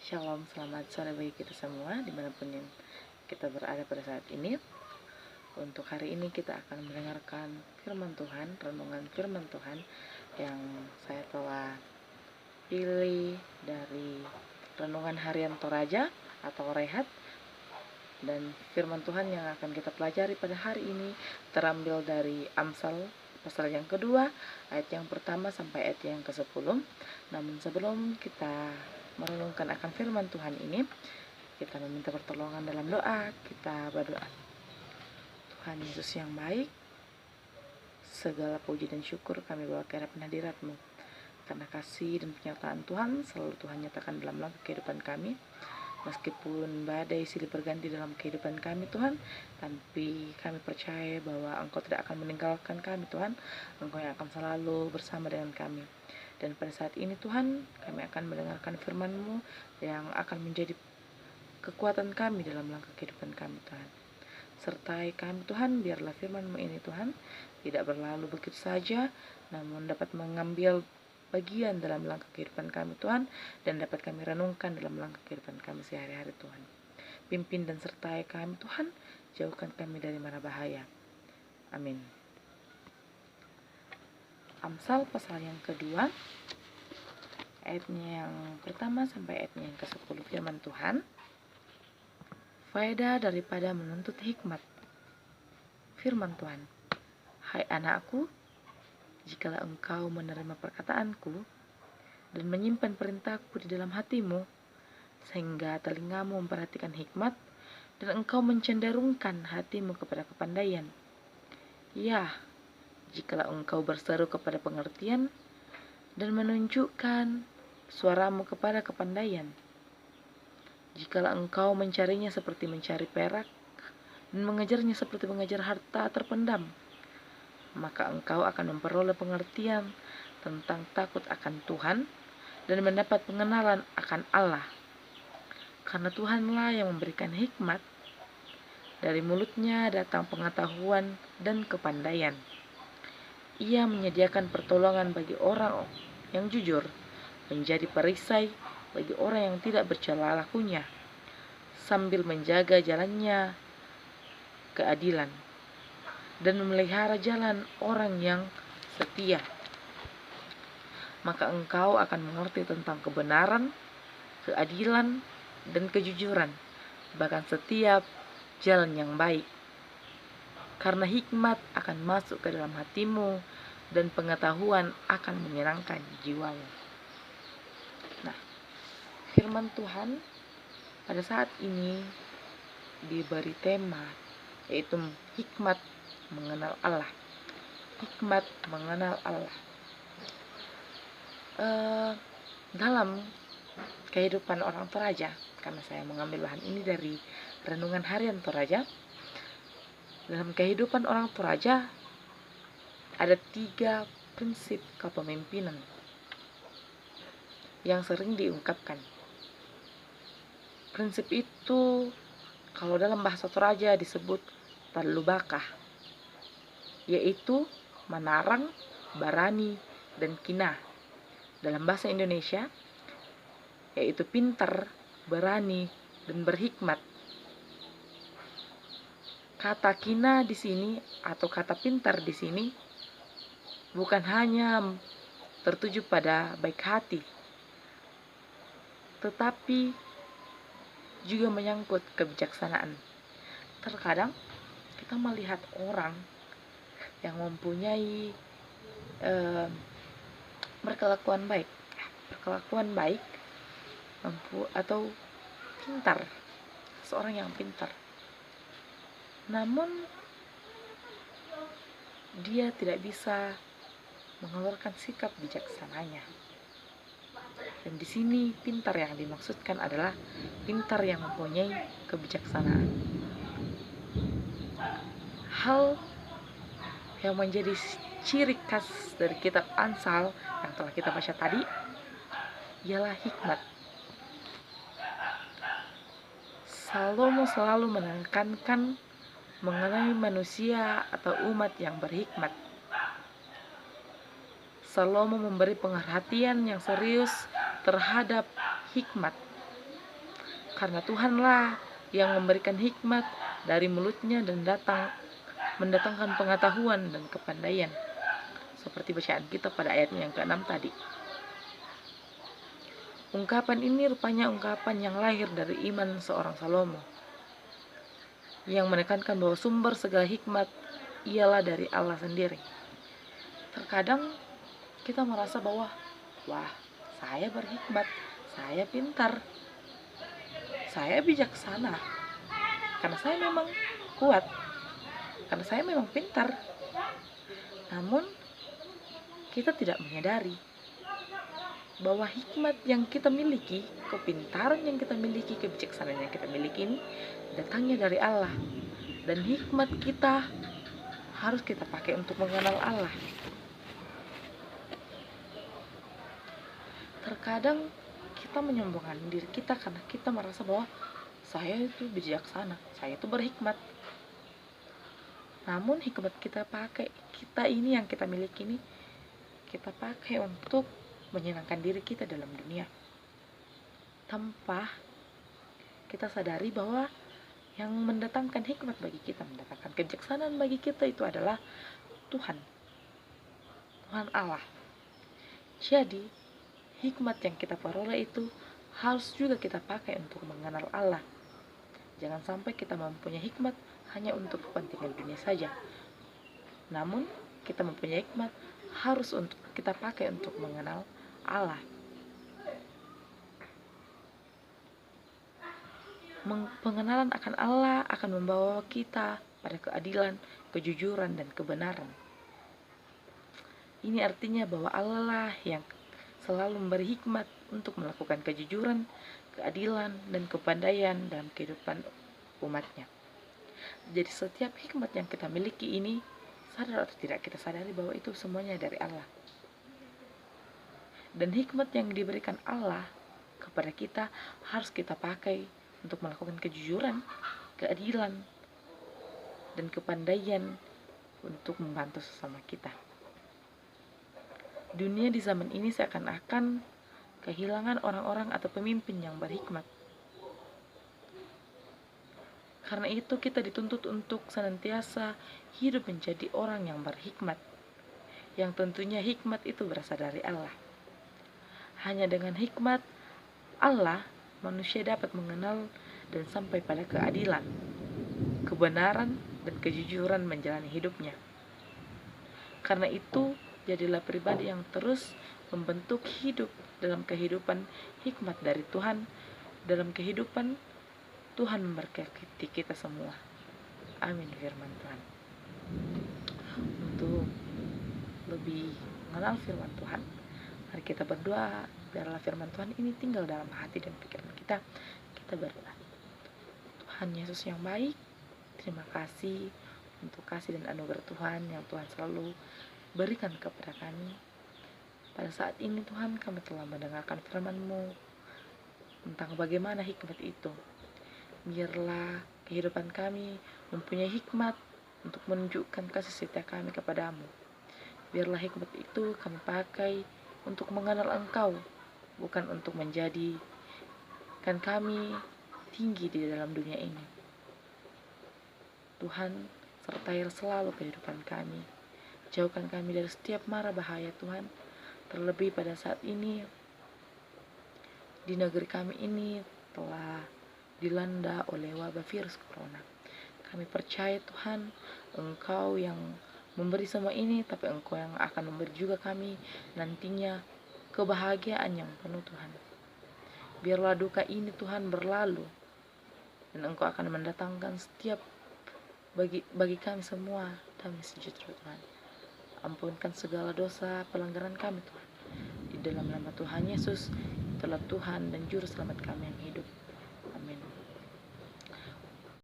Shalom, selamat sore bagi kita semua dimanapun yang kita berada pada saat ini. Untuk hari ini kita akan mendengarkan firman Tuhan, renungan firman Tuhan yang saya telah pilih dari renungan harian Toraja atau Rehat. Dan firman Tuhan yang akan kita pelajari pada hari ini terambil dari Amsal pasal yang kedua, ayat yang pertama sampai ayat yang ke-10. Namun sebelum kita merenungkan akan firman Tuhan ini, kita meminta pertolongan dalam doa. Kita berdoa. Tuhan Yesus yang baik, segala puji dan syukur kami bawa ke hadapan hadirat-Mu, karena kasih dan penyertaan Tuhan selalu Tuhan nyatakan dalam langkah kehidupan kami. Meskipun badai silih berganti dalam kehidupan kami Tuhan, tapi kami percaya bahwa Engkau tidak akan meninggalkan kami Tuhan. Engkau yang akan selalu bersama dengan kami. Dan pada saat ini Tuhan, kami akan mendengarkan firman-Mu yang akan menjadi kekuatan kami dalam langkah kehidupan kami Tuhan. Sertai kami Tuhan, biarlah firman-Mu ini Tuhan tidak berlalu begitu saja, namun dapat mengambil bagian dalam langkah kehidupan kami Tuhan, dan dapat kami renungkan dalam langkah kehidupan kami sehari-hari Tuhan. Pimpin dan sertai kami Tuhan, jauhkan kami dari mara bahaya. Amin. Amsal pasal yang kedua, ayatnya yang pertama sampai ayatnya yang ke-10, firman Tuhan. Faedah daripada menuntut hikmat. Firman Tuhan. Hai anakku, jikalau engkau menerima perkataanku dan menyimpan perintahku di dalam hatimu, sehingga telingamu memperhatikan hikmat dan engkau mencenderungkan hatimu kepada kepandaian. Ya, jikalau engkau berseru kepada pengertian dan menunjukkan suaramu kepada kepandaian. Jikalau engkau mencarinya seperti mencari perak dan mengejarnya seperti mengejar harta terpendam, maka engkau akan memperoleh pengertian tentang takut akan Tuhan dan mendapat pengenalan akan Allah. Karena Tuhanlah yang memberikan hikmat, dari mulutnya datang pengetahuan dan kepandaian. Ia menyediakan pertolongan bagi orang yang jujur, menjadi perisai bagi orang yang tidak bercela lakunya, sambil menjaga jalannya keadilan dan memelihara jalan orang yang setia. Maka engkau akan mengerti tentang kebenaran, keadilan, dan kejujuran, bahkan setiap jalan yang baik. Karena hikmat akan masuk ke dalam hatimu dan pengetahuan akan menyenangkan jiwamu. Nah, firman Tuhan pada saat ini diberi tema yaitu hikmat mengenal Allah. Hikmat mengenal Allah. Dalam kehidupan orang Toraja, karena saya mengambil bahan ini dari renungan harian Toraja. Dalam kehidupan orang Toraja ada 3 prinsip kepemimpinan yang sering diungkapkan. Prinsip itu kalau dalam bahasa Toraja disebut talubakah, yaitu menarang, barani, dan kina. Dalam bahasa Indonesia yaitu pintar, berani, dan berhikmat. Kata kina di sini atau kata pintar di sini bukan hanya tertuju pada baik hati, tetapi juga menyangkut kebijaksanaan. Terkadang kita melihat orang yang mempunyai berkelakuan baik atau pintar, seorang yang pintar, namun dia tidak bisa mengeluarkan sikap bijaksananya. Dan di sini pintar yang dimaksudkan adalah pintar yang mempunyai kebijaksanaan. Hal yang menjadi ciri khas dari kitab Amsal yang telah kita baca tadi ialah hikmat. Salomo selalu menekankan mengenai manusia atau umat yang berhikmat. Salomo memberi perhatian yang serius terhadap hikmat. Karena Tuhanlah yang memberikan hikmat dari mulutnya dan mendatangkan pengetahuan dan kepandaian. Seperti bacaan kita pada ayatnya yang ke-6 tadi. Ungkapan ini rupanya ungkapan yang lahir dari iman seorang Salomo, yang menekankan bahwa sumber segala hikmat ialah dari Allah sendiri. Terkadang kita merasa bahwa, wah, saya berhikmat, saya pintar, saya bijaksana, karena saya memang kuat, karena saya memang pintar. Namun, kita tidak menyadari bahwa hikmat yang kita miliki, kepintaran yang kita miliki, kebijaksanaan yang kita miliki ini datangnya dari Allah. Dan hikmat kita harus kita pakai untuk mengenal Allah. Terkadang kita menyombongkan diri kita karena kita merasa bahwa saya itu bijaksana, saya itu berhikmat. Namun hikmat kita pakai, kita ini yang kita miliki ini, kita pakai untuk menyenangkan diri kita dalam dunia, tanpa kita sadari bahwa yang mendatangkan hikmat bagi kita, mendatangkan kebijaksanaan bagi kita itu adalah Tuhan Allah. Jadi hikmat yang kita peroleh itu harus juga kita pakai untuk mengenal Allah. Jangan sampai kita mempunyai hikmat hanya untuk kepentingan dunia saja, namun kita mempunyai hikmat harus untuk kita pakai untuk mengenal Allah. Pengenalan akan Allah akan membawa kita pada keadilan, kejujuran, dan kebenaran. Ini artinya bahwa Allah lah yang selalu memberi hikmat untuk melakukan kejujuran, keadilan, dan kepandaian dalam kehidupan umatnya. Jadi setiap hikmat yang kita miliki ini, sadar atau tidak kita sadari bahwa itu semuanya dari Allah. Dan hikmat yang diberikan Allah kepada kita harus kita pakai untuk melakukan kejujuran, keadilan, dan kepandaian untuk membantu sesama kita. Dunia di zaman ini seakan-akan kehilangan orang-orang atau pemimpin yang berhikmat. Karena itu kita dituntut untuk senantiasa hidup menjadi orang yang berhikmat, yang tentunya hikmat itu berasal dari Allah. Hanya dengan hikmat Allah, manusia dapat mengenal dan sampai pada keadilan, kebenaran, dan kejujuran menjalani hidupnya. Karena itu, jadilah pribadi yang terus membentuk hidup dalam kehidupan hikmat dari Tuhan, dalam kehidupan Tuhan memberkati kita semua. Amin firman Tuhan. Untuk lebih mengenal firman Tuhan, mari kita berdoa, biarlah firman Tuhan ini tinggal dalam hati dan pikiran kita. Kita berdoa. Tuhan Yesus yang baik, terima kasih untuk kasih dan anugerah Tuhan yang Tuhan selalu berikan kepada kami. Pada saat ini Tuhan, kami telah mendengarkan firman-Mu tentang bagaimana hikmat itu. Biarlah kehidupan kami mempunyai hikmat untuk menunjukkan kasih setia kami kepadamu. Biarlah hikmat itu kami pakai untuk mengenal Engkau, bukan untuk menjadikan kami tinggi di dalam dunia ini. Tuhan, sertai selalu kehidupan kami. Jauhkan kami dari setiap mara bahaya Tuhan, terlebih pada saat ini di negeri kami ini telah dilanda oleh wabah virus corona. Kami percaya Tuhan, Engkau yang memberi semua ini, tapi Engkau yang akan memberi juga kami nantinya kebahagiaan yang penuh Tuhan. Biarlah duka ini Tuhan berlalu, dan Engkau akan mendatangkan setiap bagi kami semua damai sejahtera Tuhan. Ampunkan segala dosa pelanggaran kami Tuhan. Di dalam nama Tuhan Yesus, itulah Tuhan dan Juru Selamat kami yang hidup.